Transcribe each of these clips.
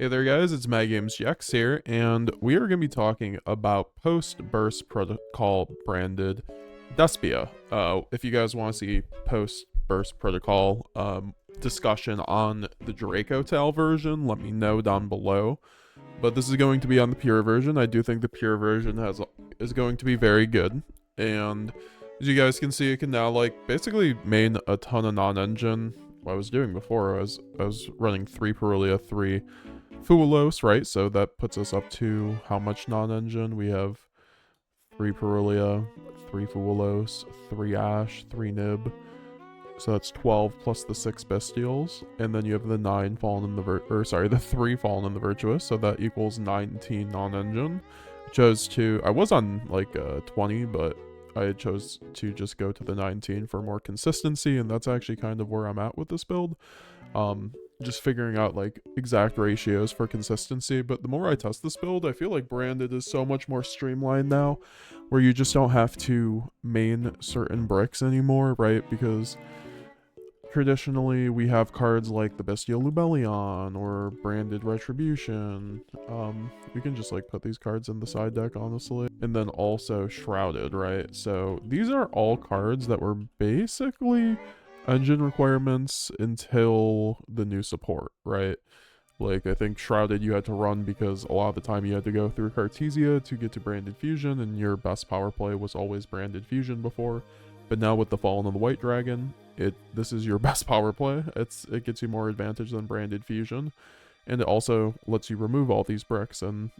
Hey there guys, it's MyGamesGX here, and we are going to be talking about post-burst protocol branded despia. If you guys want to see post-burst protocol discussion on the Draco Tail version, let me know down below. But this is going to be on the pure version. I do think the pure version is going to be very good, and as you guys can see, it can now basically main a ton of non-engine. What I was doing before, I was running 3 Perulia, 3 Fuelos, right? So that puts us up to how much non-engine? We have 3 Perulia, 3 Fuelos, 3 Ash, 3 Nib. So that's 12 plus the 6 Bestials. And then you have the 9 Fallen in the the 3 Fallen in the Virtuous. So that equals 19 non-engine. Chose to, I was on 20, but I chose to just go to the 19 for more consistency. And that's actually kind of where I'm at with this build. Just figuring out exact ratios for consistency. But the more I test this build, I feel like branded is so much more streamlined now, where you just don't have to main certain bricks anymore, right? Because traditionally we have cards like the Bestial Lubellion or branded Retribution. We can just put these cards in the side deck, honestly. And then also Shrouded, right? So these are all cards that were basically engine requirements until the new support, right? I think Shrouded you had to run because a lot of the time you had to go through Cartesia to get to Branded Fusion, and your best power play was always Branded Fusion before. But now with the Fallen of the White Dragon, this is your best power play. It gets you more advantage than Branded Fusion, and it also lets you remove all these bricks. And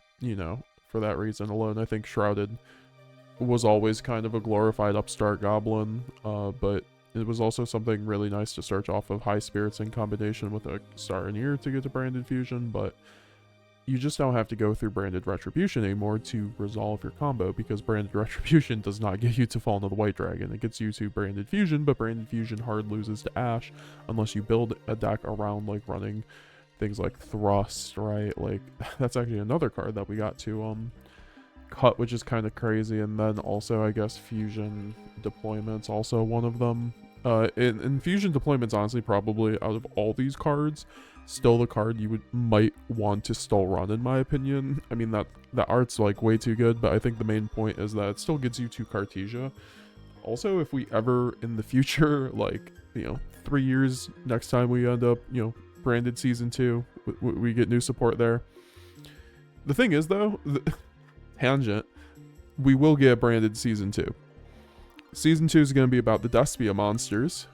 for that reason alone, I think Shrouded was always kind of a glorified upstart goblin, but it was also something really nice to search off of High Spirits in combination with a Star and Ear to get to Branded Fusion. But you just don't have to go through Branded Retribution anymore to resolve your combo, because Branded Retribution does not get you to Fallen of the White Dragon. It gets you to Branded Fusion, but Branded Fusion hard loses to Ash unless you build a deck around running things like Thrust, right? That's actually another card that we got to cut, which is kind of crazy. And then also, I guess, Fusion Deployment's also one of them. In Fusion Deployment's honestly probably, out of all these cards, still the card you might want to still run, in my opinion. I mean, that art's way too good, but I think the main point is that it still gets you to Cartesia. Also, if we ever in the future, 3 years next time we end up, branded Season 2, we get new support there. The thing is, though, tangent, we will get branded Season 2. Season 2 is going to be about the Despia monsters.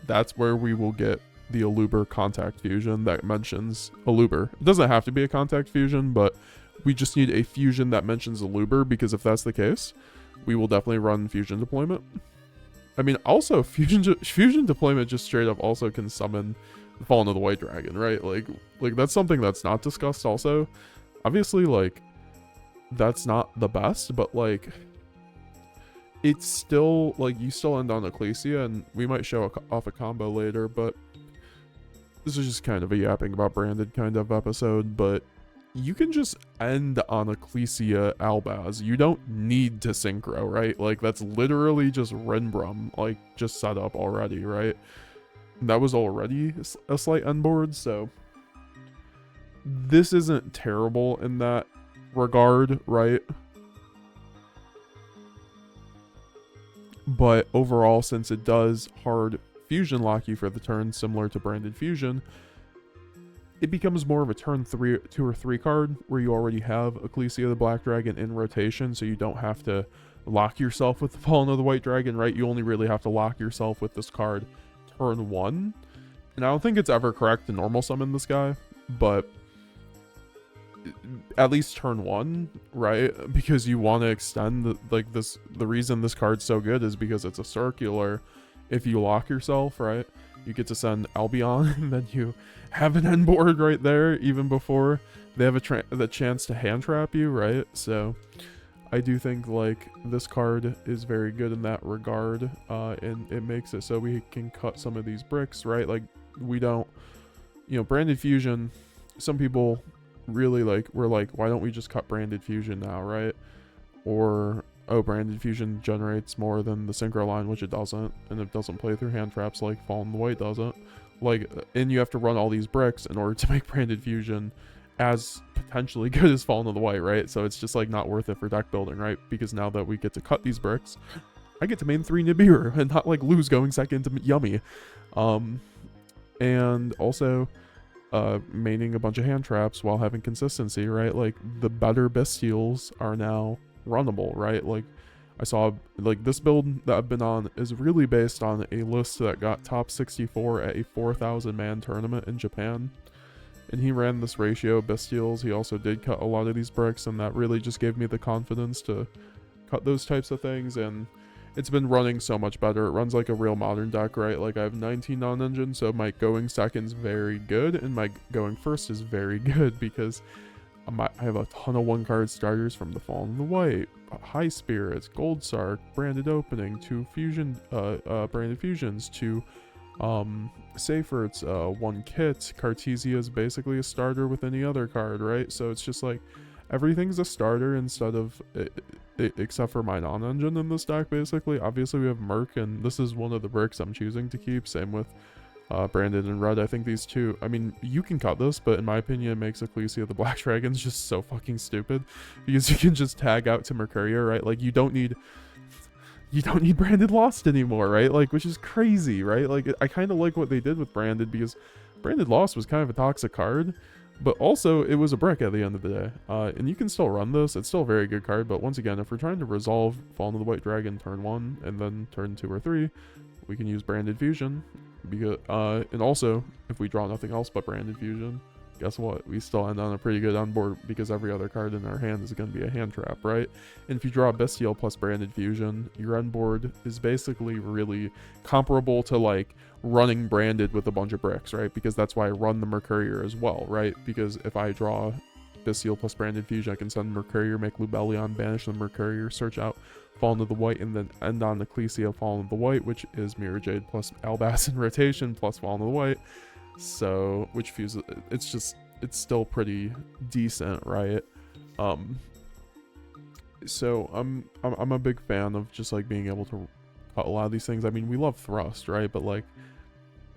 That's where we will get the Aluber Contact Fusion that mentions Aluber. It doesn't have to be a Contact Fusion, but we just need a fusion that mentions Aluber, because if that's the case, we will definitely run Fusion Deployment. I mean, also, Fusion Deployment just straight up also can summon the Fallen of the White Dragon, right? That's something that's not discussed also. Obviously, that's not the best, but it's still you still end on Ecclesia, and we might show off a combo later, but this is just kind of a yapping about branded kind of episode. But you can just end on Ecclesia Albaz. You don't need to synchro, right? That's literally just Renbrum just set up already, right? That was already a slight end board, so this isn't terrible in that regard, right? But overall, since it does hard fusion lock you for the turn, similar to Branded Fusion, it becomes more of a turn 2 or 3 card where you already have Ecclesia the Black Dragon in rotation, so you don't have to lock yourself with the Fallen of the White Dragon, right? You only really have to lock yourself with this card turn 1. And I don't think it's ever correct to normal summon this guy, but at least turn 1, right? Because you want to extend the reason this card's so good is because it's a circular. If you lock yourself, right, you get to send Albion, and then you have an end board right there even before they have the chance to hand trap you, right? So I do think this card is very good in that regard, and it makes it so we can cut some of these bricks, right? We don't, Branded Fusion, some people really were why don't we just cut Branded Fusion now, right? Or, oh, Branded Fusion generates more than the synchro line, which it doesn't, and it doesn't play through hand traps like Fallen the White doesn't. like, and you have to run all these bricks in order to make Branded Fusion as potentially good as Fallen of the White, right? So it's just like not worth it for deck building, right? Because now that we get to cut these bricks, I get to main 3 Nibiru and not like lose going second to Yummy. And also maining a bunch of hand traps while having consistency, right? Like the better Bestials are now runnable, right? Like I saw like this build that I've been on is really based on a list that got top 64 at a 4,000 man tournament in Japan. And he ran this ratio of Bestials. He also did cut a lot of these bricks, and that really just gave me the confidence to cut those types of things. And it's been running so much better. It runs like a real modern deck, right? Like I have 19 non-engine, so my going second's very good, and my going first is very good because I have a ton of 1-card starters from the Fallen of the White, High Spirits, Gold Sark, Branded Opening, 2 fusion, Branded Fusions, 2 Seyferts, 1 kit. Cartesia is basically a starter with any other card, right? So it's just like everything's a starter instead of except for my non-engine in this deck, basically. Obviously we have Merc, and this is one of the bricks I'm choosing to keep. Same with Branded and Red. I think these two, I mean, you can cut this, but in my opinion it makes Ecclesia the Black Dragons just so fucking stupid, because you can just tag out to Mercuria, right? Like you don't need Branded Lost anymore, right? Like, which is crazy, right? Like I kind of like what they did with Branded, because Branded Lost was kind of a toxic card, but also it was a brick at the end of the day. And you can still run this. It's still a very good card, but once again, if we're trying to resolve Fallen of the White Dragon turn 1 and then turn 2 or 3, we can use Branded Fusion. Because, and also, if we draw nothing else but Branded Fusion, guess what? We still end on a pretty good on board, because every other card in our hand is going to be a hand trap, right? And if you draw Bestial plus Branded Fusion, your end board is basically really comparable to like running Branded with a bunch of bricks, right? Because that's why I run the Mercurier as well, right? Because if I draw Bestial plus Branded Fusion, I can send Mercurier, make Lubellion, banish the Mercurier, search out Fallen of the White, and then end on Ecclesia Fallen of the White, which is Mirror Jade plus Albaz in rotation plus Fallen of the White. So, which fuses, it's still pretty decent, right? So I'm a big fan of just like being able to cut a lot of these things. I mean, we love Thrust, right? But like,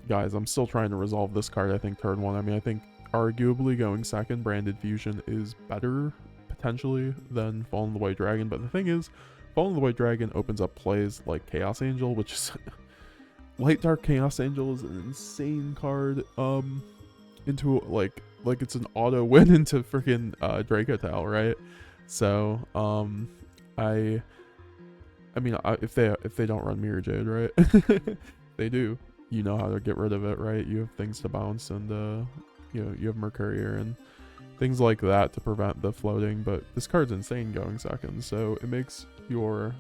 guys, I'm still trying to resolve this card. I think turn 1. I mean, I think arguably going second, Branded Fusion is better potentially than Fallen of the White Dragon. But the thing is, Fallen of the White Dragon opens up plays like Chaos Angel, which is Light Dark Chaos Angel is an insane card. Into like it's an auto win into freaking Draco Tau, right? So I mean, if they don't run Mirror Jade, right? They do. You know how to get rid of it, right? You have things to bounce, and you have Mercurier and things like that to prevent the floating. But this card's insane going second, so it makes your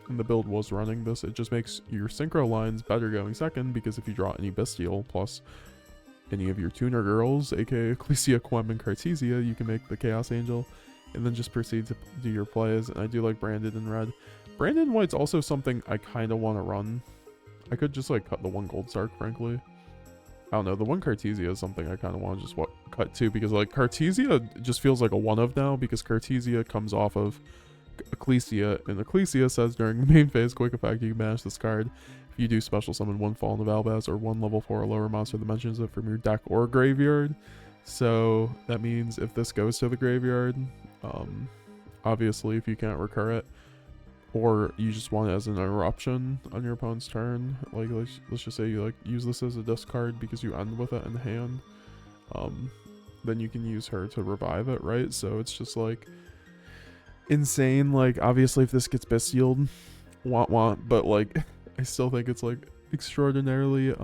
and the build was running this, it just makes your synchro lines better going second, because if you draw any Bestial plus any of your tuner girls, aka Ecclesia, Quem, and Cartesia, you can make the Chaos Angel and then just proceed to do your plays. And I do like Branded and Red. Branded and White's also something I kind of want to run. I could just like cut the 1 Gold Sark, frankly. I don't know, the 1 Cartesia is something I kind of want to just cut too, because like Cartesia just feels like a 1-of now, because Cartesia comes off of Ecclesia, and Ecclesia says during the main phase, quick effect, you can banish this card. If you do special summon 1 Fallen of Albaz or 1 level 4 or lower monster that mentions it from your deck or graveyard. So that means if this goes to the graveyard, obviously if you can't recur it, or you just want it as an interruption on your opponent's turn, like let's just say you like use this as a discard because you end with it in hand, then you can use her to revive it, right? So it's just like insane. Like obviously if this gets bestialed, want, but like I still think it's like extraordinarily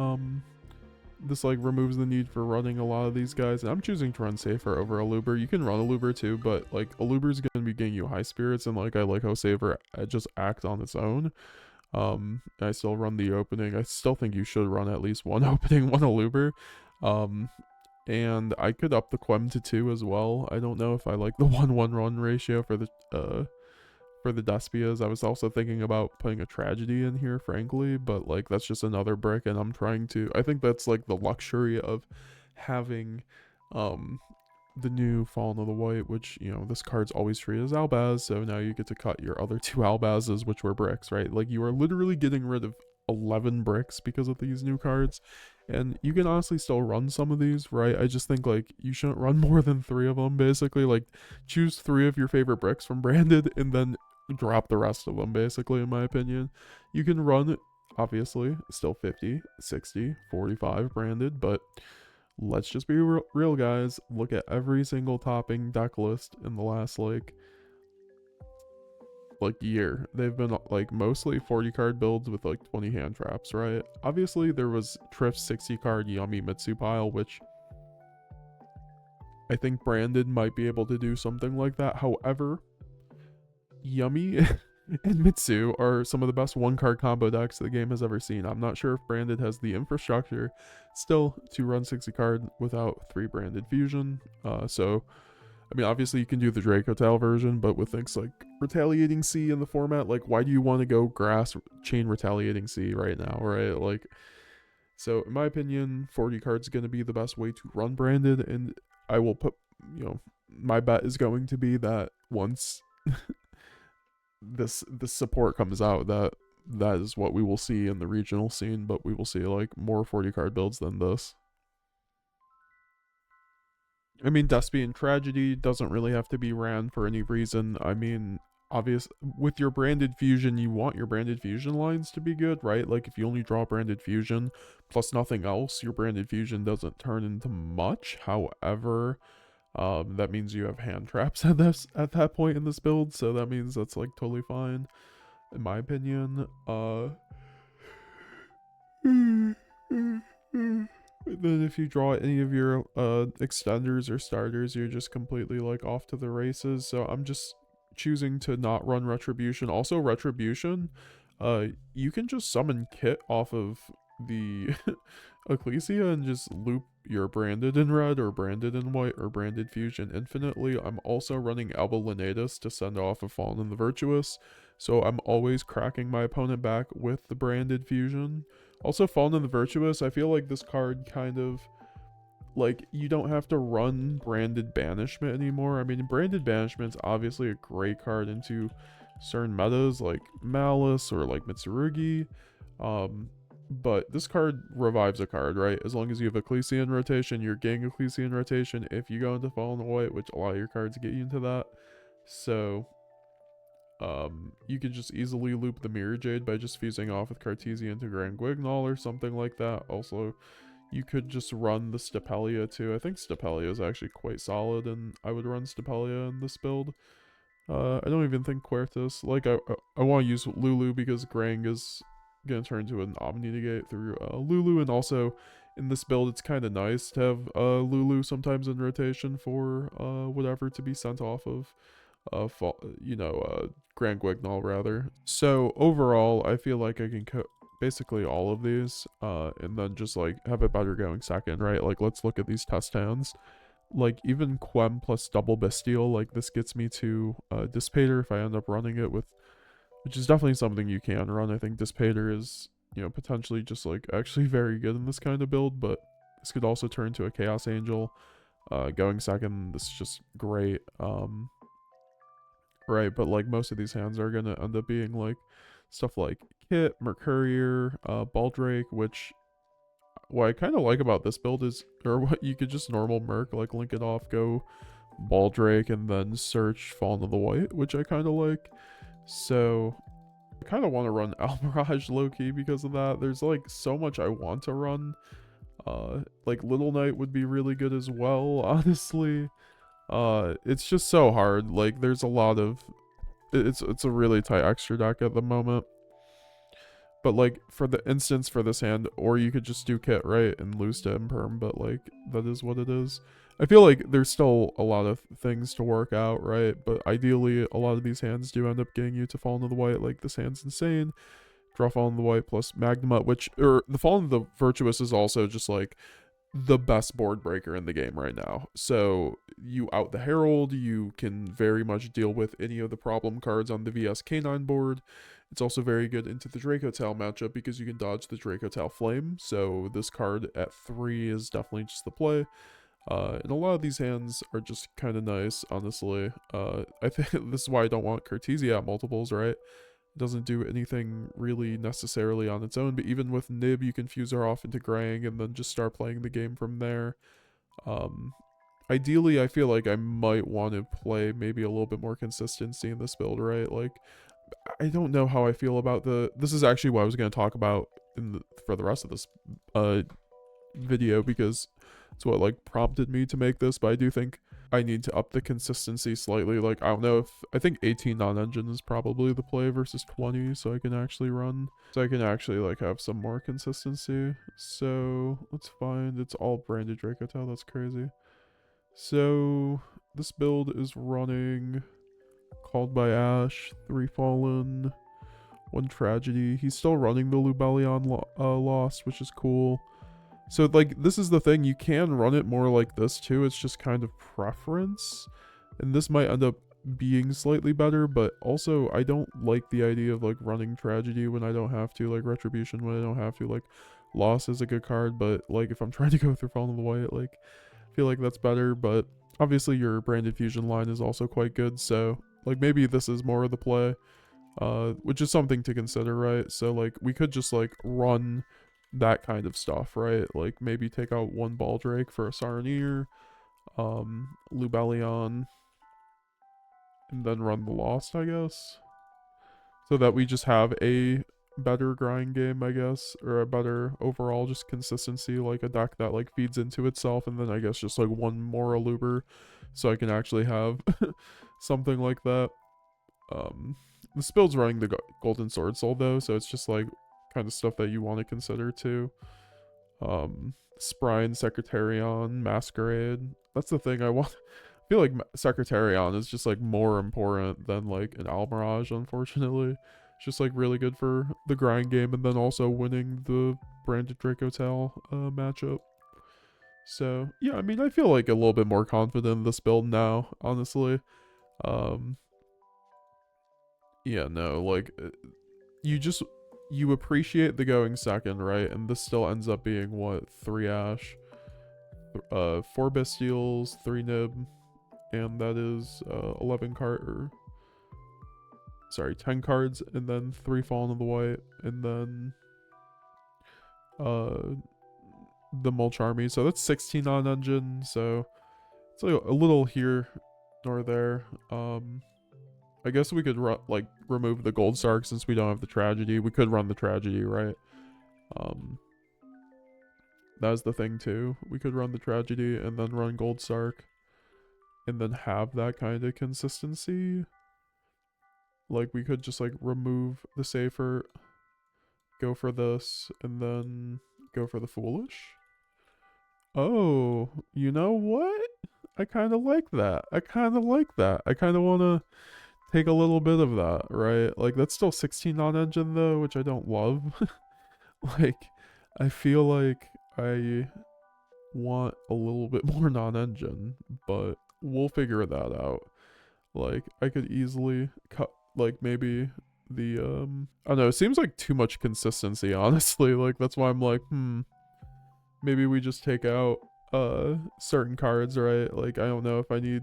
this like removes the need for running a lot of these guys, and I'm choosing to run Safer over Aluber. You can run Aluber too, but like Aluber's gonna be getting you high spirits, and like I like how Safer just acts on its own. I still run the opening. I still think you should run at least 1 opening, 1 Aluber. And I could up the Quem to 2 as well. I don't know if I like the 1-1 run ratio for the Despias. I was also thinking about putting a Tragedy in here, frankly, but like that's just another brick, and I'm trying to, I think that's like the luxury of having the new Fallen of the White, which, you know, this card's always free as Albaz, so now you get to cut your other 2 Albazes, which were bricks, right? Like you are literally getting rid of 11 bricks because of these new cards, And you can honestly still run some of these, right? I just think like you shouldn't run more than 3 of them, basically. Like choose 3 of your favorite bricks from branded and then drop the rest of them, basically, in my opinion. You can run, obviously, still 50, 60, 45 branded, but let's just be real, guys. Look at every single topping deck list in the last like year. They've been like mostly 40 card builds with like 20 hand traps, right? Obviously there was Triff's 60 card Yummy Mitsu pile, which I think branded might be able to do something like that. However, Yummy and Mitsu are some of the best 1 card combo decks the game has ever seen. I'm not sure if branded has the infrastructure still to run 60 card without 3 branded fusion. So I mean, obviously you can do the Draco Tail version, but with things like Retaliating Sea in the format, like why do you want to go grass chain Retaliating Sea right now, right? Like, so in my opinion, 40 cards is going to be the best way to run branded, and I will put, my bet is going to be that once this support comes out, that is what we will see in the regional scene, but we will see like more 40 card builds than this. I mean, Despia Tragedy doesn't really have to be ran for any reason. I mean, obvious with your branded fusion, you want your branded fusion lines to be good, right? Like if you only draw branded fusion plus nothing else, your branded fusion doesn't turn into much. However, that means you have hand traps at that point in this build, so that means that's like totally fine, in my opinion. Then if you draw any of your extenders or starters, you're just completely like off to the races. So I'm just choosing to not run Retribution. Also, Retribution, you can just summon Kit off of the Ecclesia and just loop your branded in red or branded in white or branded fusion infinitely. I'm also running Alba Lenatus to send off a Fallen in the Virtuous, so I'm always cracking my opponent back with the branded fusion. Also, Fallen in the Virtuous, I feel like this card kind of, like, you don't have to run Branded Banishment anymore. I mean, Branded Banishment's obviously a great card into certain metas, like Malice or like Mitsurugi. But this card revives a card, right? As long as you have Ecclesia in rotation, you're getting Ecclesia in rotation if you go into Fallen White, which a lot of your cards get you into that. So you could just easily loop the Mirror Jade by just fusing off with Cartesian to Grand Guignol or something like that. Also, you could just run the Stapelia too. I think Stapelia is actually quite solid, and I would run Stapelia in this build. I don't even think Quertus. Like, I want to use Lulu because Grang is going to turn into an Omni Negate through Lulu, and also in this build, it's kind of nice to have Lulu sometimes in rotation for whatever to be sent off of. Grand Guignol rather. So overall, I feel like I can basically all of these, and then just like have it better going second, right? Like let's look at these test hands. Like even Quem plus double Bestial, like this gets me to Dissipator if I end up running it with, which is definitely something you can run. I think Dissipator is, potentially just like actually very good in this kind of build, but this could also turn to a Chaos Angel. Going second, this is just great. Right, but like most of these hands are gonna end up being like stuff like Kit, Mercurier, Baldrake, which what I kind of like about this build is, or what you could just normal Merc, like link it off, go Baldrake, and then search Fallen of the White, which I kind of like. So I kind of want to run Almirage low-key because of that. There's like so much I want to run. Like Little Knight would be really good as well, honestly. It's just so hard. Like there's a lot of it's a really tight extra deck at the moment. But like for the instance for this hand, or you could just do Kit, right, and lose to Imperm, but like that is what it is. I feel like there's still a lot of things to work out, right? But ideally a lot of these hands do end up getting you to Fallen of the White. Like this hand's insane. Draw Fallen of the White plus Magma, which, or the Fallen of the Virtuous is also just like the best board breaker in the game right now. So you out the Herald, you can very much deal with any of the problem cards on the VS K9 board. It's also very good into the Draco Tail matchup because you can dodge the Draco Tail Flame. So this card at 3 is definitely just the play. And a lot of these hands are just kind of nice, honestly. I think this is why I don't want Cartesia at multiples, right? doesn't do anything really necessarily on its own, but even with Nib, you can fuse her off into Grang and then just start playing the game from there. Um, Ideally, I feel like I might want to play maybe a little bit more consistency in this build, right? Like, I don't know how I feel about this is actually what I was going to talk about for the rest of this video, because it's what like prompted me to make this, but I do think I need to up the consistency slightly. Like, I don't know if I think 18 non-engine is probably the play versus 20, so I can actually like have some more consistency. So let's find, it's all branded Dracotel. That's crazy. So this build is running Called by Ash, 3 Fallen, 1 Tragedy. He's still running the Lubellion Lost, which is cool. So, like, this is the thing. You can run it more like this, too. It's just kind of preference. And this might end up being slightly better, but also, I don't like the idea of, like, running Tragedy when I don't have to. Like, Retribution when I don't have to. Like, Loss is a good card, but, like, if I'm trying to go through Fallen of the White, like, I feel like that's better. But, obviously, your Branded Fusion line is also quite good, so, like, maybe this is more of the play. Which is something to consider, right? So, like, we could just, like, run that kind of stuff, right? Like, maybe take out 1 Baldrake for a Saronir, Lubellion, and then run the Lost, I guess. So that we just have a better grind game, I guess, or a better overall just consistency, like a deck that, like, feeds into itself, and then I guess just, like, 1 more Aluber, so I can actually have something like that. This build's running the Golden Sword Soul, though, so it's just, like, kind of stuff that you want to consider, too. Sprine, Secretarion, Masquerade. That's the thing I want. I feel like Secretarion is just, like, more important than, like, an Almirage, unfortunately. It's just, like, really good for the grind game, and then also winning the Branded Dracotel matchup. So, yeah, I mean, I feel, like, a little bit more confident in this build now, honestly. Yeah, no, like, you appreciate the going second, right? And this still ends up being, what, 3 Ash, 4 Bestials, 3 Nib, and that is 11 10 cards, and then 3 Fallen of the White, and then the Mulch Army. So that's 16 on engine, so it's like a little here nor there. I guess we could like remove the Gold Sark since we don't have the Tragedy. We could run the Tragedy, right? That's the thing too. We could run the Tragedy and then run Gold Sark, and then have that kind of consistency. Like, we could just, like, remove the Safer, go for this, and then go for the Foolish. Oh, you know what? I kind of like that. I kind of want to take a little bit of that, right? Like, that's still 16 non-engine, though, which I don't love. Like, I feel like I want a little bit more non-engine, but we'll figure that out. Like, I could easily cut, like, maybe the, I don't know, it seems like too much consistency, honestly. Like, that's why I'm like, maybe we just take out, certain cards, right? Like, I don't know if I need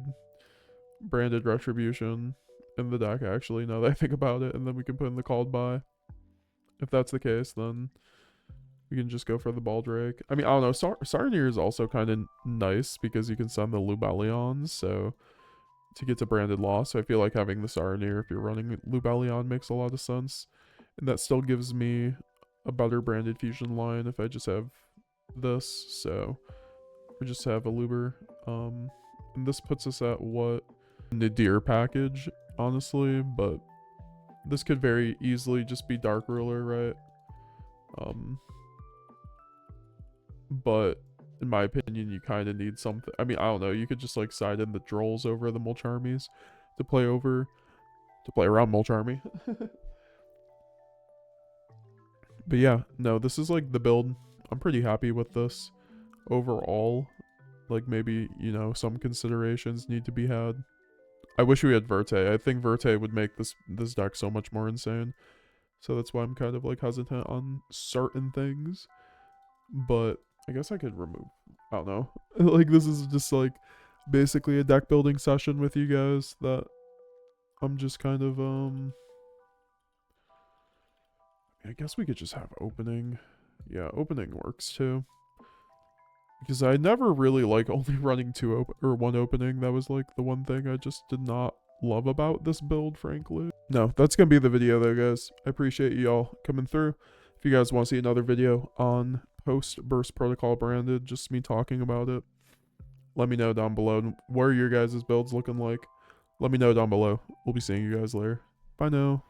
Branded Retribution in the deck, actually, now that I think about it, and then we can put in the Called By. If that's the case, then we can just go for the Baldrake. I mean, I don't know, Saronir is also kind of nice because you can send the Lubellions, so to get to Branded Loss. So I feel like having the Saronir if you're running Lubellion makes a lot of sense. And that still gives me a better Branded Fusion line if I just have this. So we just have a Luber. And this puts us at what? Nadir package, honestly, but this could very easily just be Dark Ruler, right? But in my opinion, you kind of need something. I mean, I don't know. You could just, like, side in the Drolls over the Mulch Armies to play around Mulch Army. But yeah, no, this is, like, the build. I'm pretty happy with this overall. Like, maybe, you know, some considerations need to be had. I wish we had Verte. I think Verte would make this deck so much more insane. So that's why I'm kind of, like, hesitant on certain things. But I guess I could remove, I don't know. Like, this is just, like, basically a deck building session with you guys that I'm just kind of, I guess we could just have opening. Yeah, opening works too. Because I never really like only running one opening. That was like the one thing I just did not love about this build, frankly. No, that's gonna be the video though, guys. I appreciate y'all coming through. If you guys want to see another video on post burst protocol branded, just me talking about it, let me know down below. What are your guys' builds looking like? Let me know down below. We'll be seeing you guys later. Bye now.